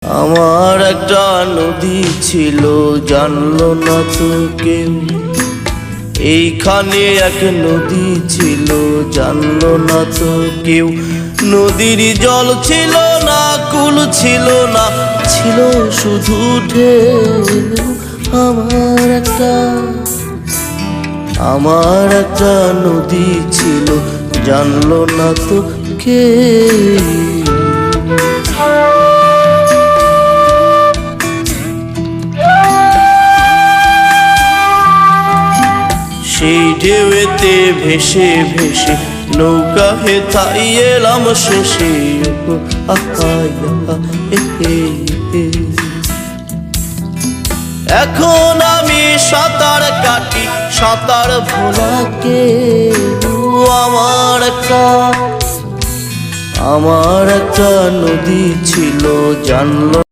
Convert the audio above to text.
আমার একটা নদী ছিল, জানলো না তো কেউ। এইখানে এক নদী ছিল, জানলো না তো কেউ। নদীর জল ছিল না, কুল ছিল না, ছিল শুধু ঢেউ। আমার একটা নদী ছিল, জানলো না তো কেউ। সেই ঢেউতে ভেসে ভেসে নৌকা হেথাই এলাম শেষে। এখন আমি সাঁতার কাটি, সাঁতার ভোলাকে। আমার একটা নদী ছিল, জানলো